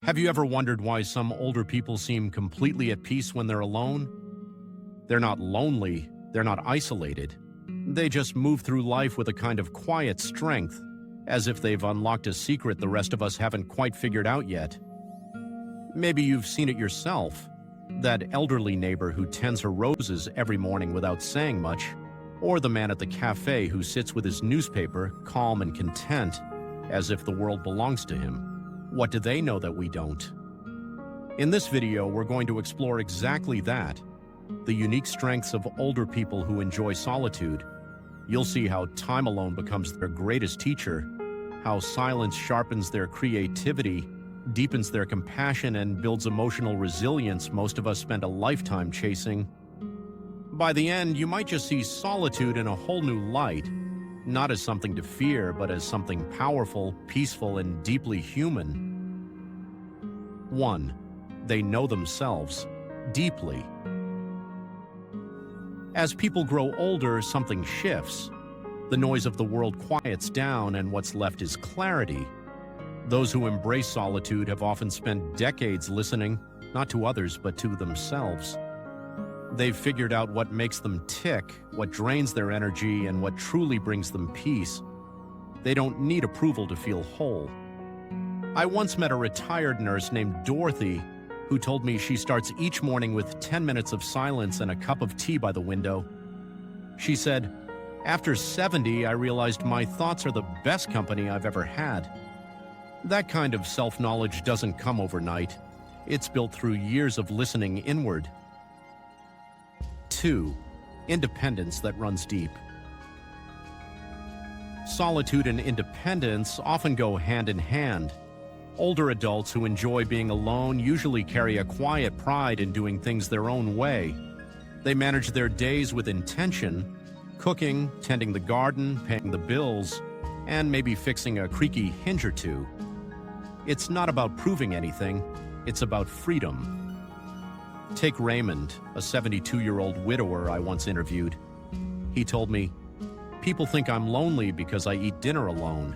Have you ever wondered why some older people seem completely at peace when they're alone? They're not lonely, they're not isolated. They just move through life with a kind of quiet strength, as if they've unlocked a secret the rest of us haven't quite figured out yet. Maybe you've seen it yourself. That elderly neighbor who tends her roses every morning without saying much, or the man at the cafe who sits with his newspaper, calm and content, as if the world belongs to him. What do they know that we don't? In this video, we're going to explore exactly that, the unique strengths of older people who enjoy solitude. You'll see how time alone becomes their greatest teacher, how silence sharpens their creativity, deepens their compassion, and builds emotional resilience most of us spend a lifetime chasing. By the end, you might just see solitude in a whole new light, not as something to fear, but as something powerful, peaceful, and deeply human. 1. They know themselves deeply. As people grow older, something shifts. The noise of the world quiets down, and what's left is clarity. Those who embrace solitude have often spent decades listening, not to others, but to themselves. They've figured out what makes them tick, what drains their energy, and what truly brings them peace. They don't need approval to feel whole. I once met a retired nurse named Dorothy who told me she starts each morning with 10 minutes of silence and a cup of tea by the window. She said, "After 70, I realized my thoughts are the best company I've ever had." That kind of self-knowledge doesn't come overnight. It's built through years of listening inward. 2. Independence that runs deep. Solitude and independence often go hand in hand. Older adults who enjoy being alone usually carry a quiet pride in doing things their own way. They manage their days with intention, cooking, tending the garden, paying the bills, and maybe fixing a creaky hinge or two. It's not about proving anything, it's about freedom. Take Raymond, a 72-year-old widower I once interviewed. He told me, "People think I'm lonely because I eat dinner alone.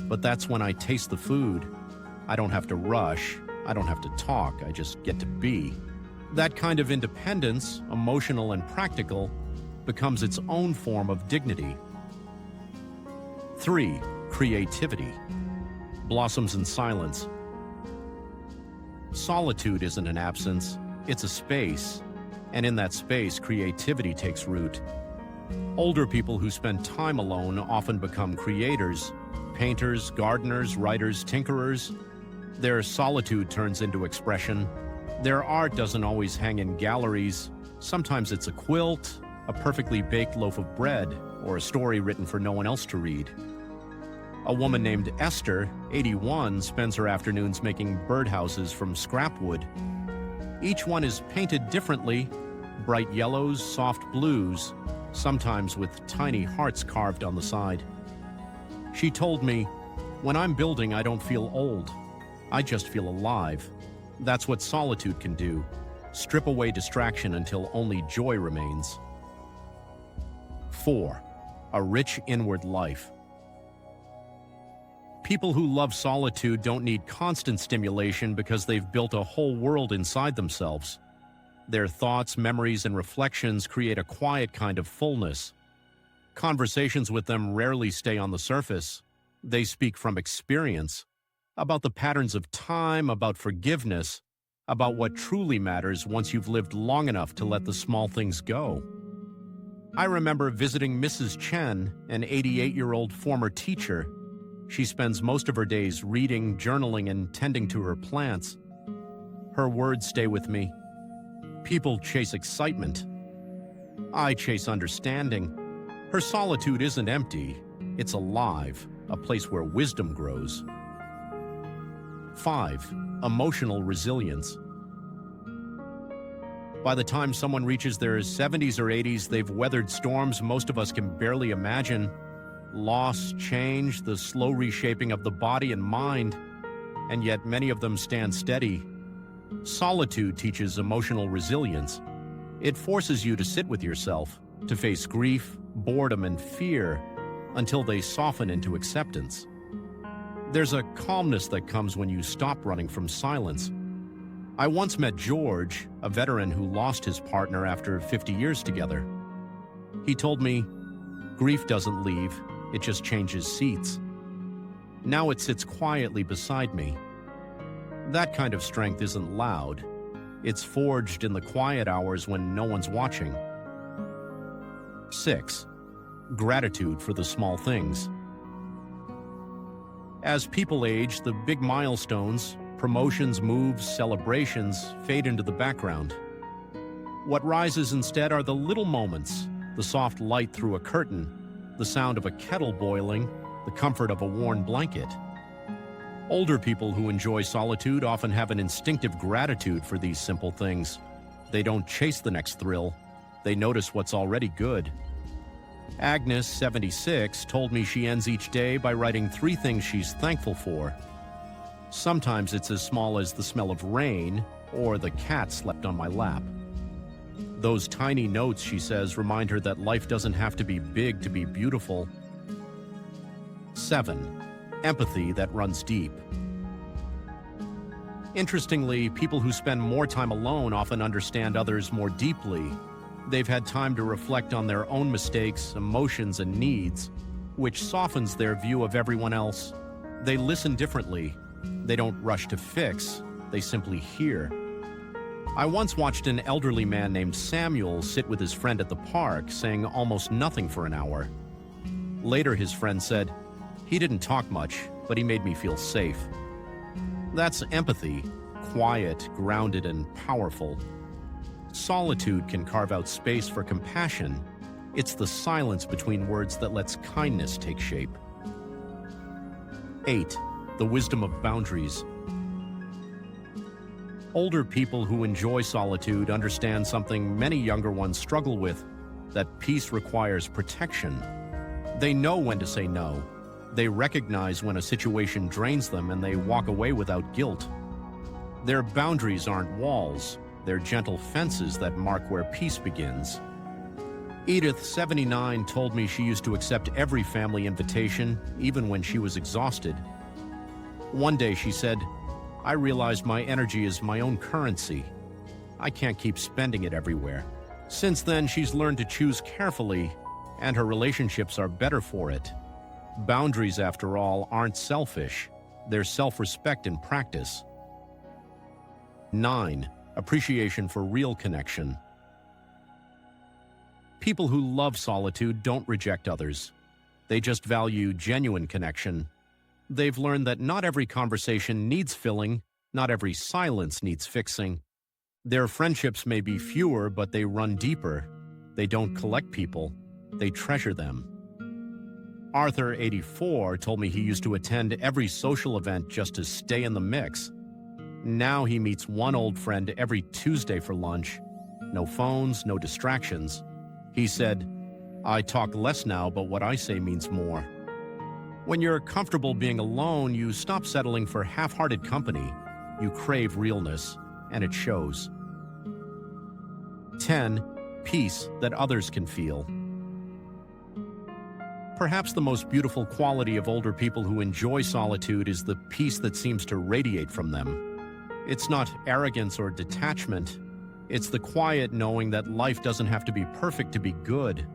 But that's when I taste the food. I don't have to rush, I don't have to talk, I just get to be." That kind of independence, emotional and practical, becomes its own form of dignity. 3. Creativity. Blossoms in silence. Solitude isn't an absence, it's a space, and in that space, creativity takes root. Older people who spend time alone often become creators, painters, gardeners, writers, tinkerers. Their solitude turns into expression. Their art doesn't always hang in galleries. Sometimes it's a quilt, a perfectly baked loaf of bread, or a story written for no one else to read. A woman named Esther, 81, spends her afternoons making birdhouses from scrap wood. Each one is painted differently, bright yellows, soft blues, sometimes with tiny hearts carved on the side. She told me, "When I'm building, I don't feel old. I just feel alive." That's what solitude can do. Strip away distraction until only joy remains. 4. A rich inward life. People who love solitude don't need constant stimulation because they've built a whole world inside themselves. Their thoughts, memories, and reflections create a quiet kind of fullness. Conversations with them rarely stay on the surface. They speak from experience, about the patterns of time, about forgiveness, about what truly matters once you've lived long enough to let the small things go. I remember visiting Mrs. Chen, an 88-year-old former teacher. She spends most of her days reading, journaling, and tending to her plants. Her words stay with me. People chase excitement. I chase understanding. Her solitude isn't empty. It's alive, a place where wisdom grows. 5. Emotional resilience. By the time someone reaches their 70s or 80s, they've weathered storms most of us can barely imagine. Loss, change, the slow reshaping of the body and mind, and yet many of them stand steady. Solitude teaches emotional resilience. It forces you to sit with yourself, to face grief, boredom, and fear until they soften into acceptance. There's a calmness that comes when you stop running from silence. I once met George, a veteran who lost his partner after 50 years together. He told me, "Grief doesn't leave, it just changes seats. Now it sits quietly beside me." That kind of strength isn't loud. It's forged in the quiet hours when no one's watching. 6. Gratitude for the small things. As people age, the big milestones, promotions, moves, celebrations, fade into the background. What rises instead are the little moments, the soft light through a curtain, the sound of a kettle boiling, the comfort of a worn blanket. Older people who enjoy solitude often have an instinctive gratitude for these simple things. They don't chase the next thrill. They notice what's already good. Agnes, 76, told me she ends each day by writing 3 things she's thankful for. Sometimes it's as small as the smell of rain or the cat slept on my lap. Those tiny notes, she says, remind her that life doesn't have to be big to be beautiful. 7. Empathy that runs deep. Interestingly, people who spend more time alone often understand others more deeply. They've had time to reflect on their own mistakes, emotions, and needs, which softens their view of everyone else. They listen differently. They don't rush to fix, they simply hear. I once watched an elderly man named Samuel sit with his friend at the park, saying almost nothing for an hour. Later, his friend said, "He didn't talk much, but he made me feel safe." That's empathy, quiet, grounded, and powerful. Solitude can carve out space for compassion. It's the silence between words that lets kindness take shape. 8. The wisdom of boundaries. Older people who enjoy solitude understand something many younger ones struggle with, that peace requires protection. They know when to say no. They recognize when a situation drains them and they walk away without guilt. Their boundaries aren't walls, they're gentle fences that mark where peace begins. Edith, 79, told me she used to accept every family invitation, even when she was exhausted. One day she said, "I realized my energy is my own currency. I can't keep spending it everywhere." Since then, she's learned to choose carefully, and her relationships are better for it. Boundaries, after all, aren't selfish. They're self-respect in practice. 9. Appreciation for real connection. People who love solitude don't reject others. They just value genuine connection. They've learned that not every conversation needs filling, not every silence needs fixing. Their friendships may be fewer, but they run deeper. They don't collect people, they treasure them. Arthur, 84, told me he used to attend every social event just to stay in the mix. Now he meets one old friend every Tuesday for lunch. No phones, no distractions. He said, "I talk less now, but what I say means more." When you're comfortable being alone, you stop settling for half-hearted company. You crave realness, and it shows. 10. Peace that others can feel. Perhaps the most beautiful quality of older people who enjoy solitude is the peace that seems to radiate from them. It's not arrogance or detachment. It's the quiet knowing that life doesn't have to be perfect to be good.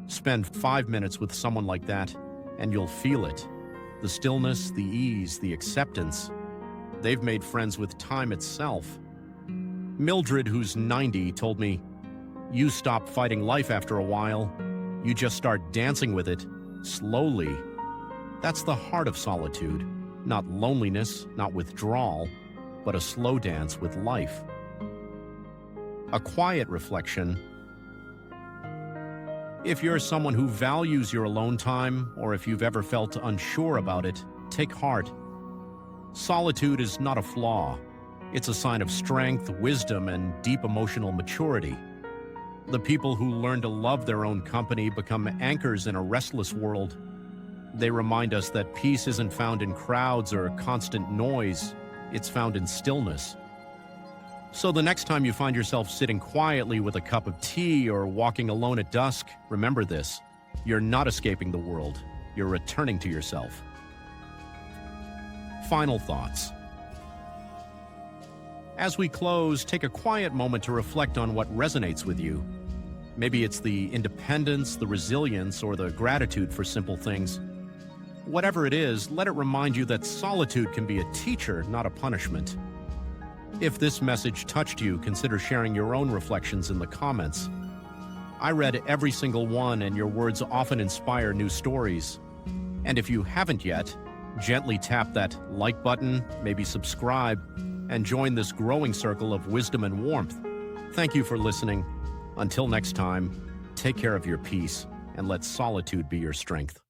Spend 5 minutes with someone like that, and you'll feel it. The stillness, the ease, the acceptance. They've made friends with time itself. Mildred, who's 90, told me, "You stop fighting life after a while. You just start dancing with it, slowly." That's the heart of solitude. Not loneliness, not withdrawal, but a slow dance with life. A quiet reflection. If you're someone who values your alone time, or if you've ever felt unsure about it, take heart. Solitude is not a flaw. It's a sign of strength, wisdom, and deep emotional maturity. The people who learn to love their own company become anchors in a restless world. They remind us that peace isn't found in crowds or constant noise. It's found in stillness. So the next time you find yourself sitting quietly with a cup of tea or walking alone at dusk, remember this: you're not escaping the world. You're returning to yourself. Final thoughts. As we close, take a quiet moment to reflect on what resonates with you. Maybe it's the independence, the resilience, or the gratitude for simple things. Whatever it is, let it remind you that solitude can be a teacher, not a punishment. If this message touched you, consider sharing your own reflections in the comments. I read every single one, and your words often inspire new stories. And if you haven't yet, gently tap that like button, maybe subscribe, and join this growing circle of wisdom and warmth. Thank you for listening. Until next time, take care of your peace, and let solitude be your strength.